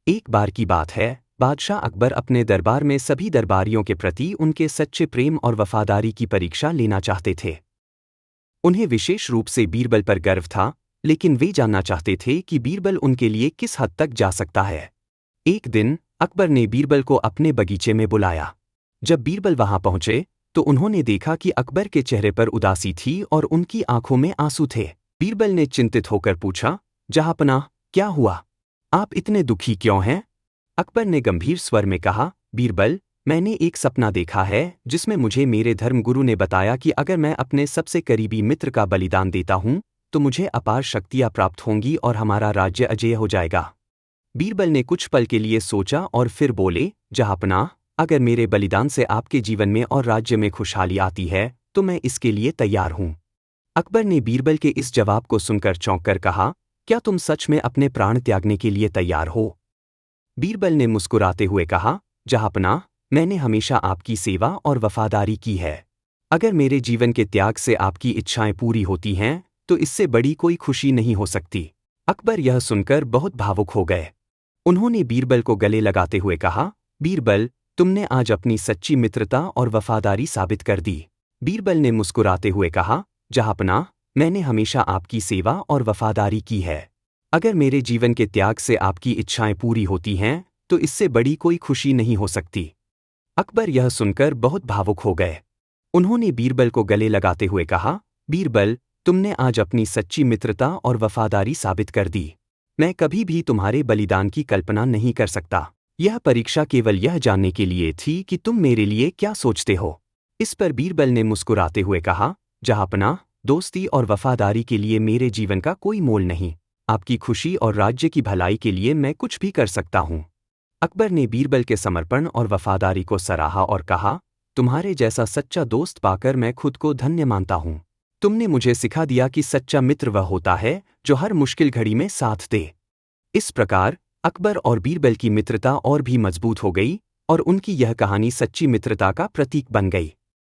एक बार की बात है, बादशाह अकबर अपने दरबार में सभी दरबारियों के प्रति उनके सच्चे प्रेम और वफादारी की परीक्षा लेना चाहते थे। उन्हें विशेष रूप से बीरबल पर गर्व था, लेकिन वे जानना चाहते थे कि बीरबल उनके लिए किस हद तक जा सकता है। एक दिन अकबर ने बीरबल को अपने बगीचे में बुलाया। जब बीरबल वहां पहुंचे तो उन्होंने देखा कि अकबर के चेहरे पर उदासी थी और उनकी आंखों में आंसू थे। बीरबल ने चिंतित होकर पूछा, जहांपनाह, क्या हुआ? आप इतने दुखी क्यों हैं? अकबर ने गंभीर स्वर में कहा, बीरबल, मैंने एक सपना देखा है जिसमें मुझे मेरे धर्मगुरु ने बताया कि अगर मैं अपने सबसे करीबी मित्र का बलिदान देता हूं तो मुझे अपार शक्तियां प्राप्त होंगी और हमारा राज्य अजेय हो जाएगा। बीरबल ने कुछ पल के लिए सोचा और फिर बोले, जहांपनाह, अगर मेरे बलिदान से आपके जीवन में और राज्य में खुशहाली आती है तो मैं इसके लिए तैयार हूं। अकबर ने बीरबल के इस जवाब को सुनकर चौंक कर कहा, क्या तुम सच में अपने प्राण त्यागने के लिए तैयार हो? बीरबल ने मुस्कुराते हुए कहा, जहांपनाह, मैंने हमेशा आपकी सेवा और वफादारी की है। अगर मेरे जीवन के त्याग से आपकी इच्छाएं पूरी होती हैं तो इससे बड़ी कोई खुशी नहीं हो सकती। अकबर यह सुनकर बहुत भावुक हो गए। उन्होंने बीरबल को गले लगाते हुए कहा, बीरबल, तुमने आज अपनी सच्ची मित्रता और वफादारी साबित कर दी। बीरबल ने मुस्कुराते हुए कहा, जहांपनाह, मैंने हमेशा आपकी सेवा और वफादारी की है। अगर मेरे जीवन के त्याग से आपकी इच्छाएं पूरी होती हैं तो इससे बड़ी कोई खुशी नहीं हो सकती। अकबर यह सुनकर बहुत भावुक हो गए। उन्होंने बीरबल को गले लगाते हुए कहा, बीरबल, तुमने आज अपनी सच्ची मित्रता और वफादारी साबित कर दी। मैं कभी भी तुम्हारे बलिदान की कल्पना नहीं कर सकता। यह परीक्षा केवल यह जानने के लिए थी कि तुम मेरे लिए क्या सोचते हो। इस पर बीरबल ने मुस्कुराते हुए कहा, जहांपनाह, दोस्ती और वफादारी के लिए मेरे जीवन का कोई मोल नहीं। आपकी खुशी और राज्य की भलाई के लिए मैं कुछ भी कर सकता हूँ। अकबर ने बीरबल के समर्पण और वफादारी को सराहा और कहा, तुम्हारे जैसा सच्चा दोस्त पाकर मैं खुद को धन्य मानता हूँ। तुमने मुझे सिखा दिया कि सच्चा मित्र वह होता है जो हर मुश्किल घड़ी में साथ दे। इस प्रकार अकबर और बीरबल की मित्रता और भी मजबूत हो गई और उनकी यह कहानी सच्ची मित्रता का प्रतीक बन गई।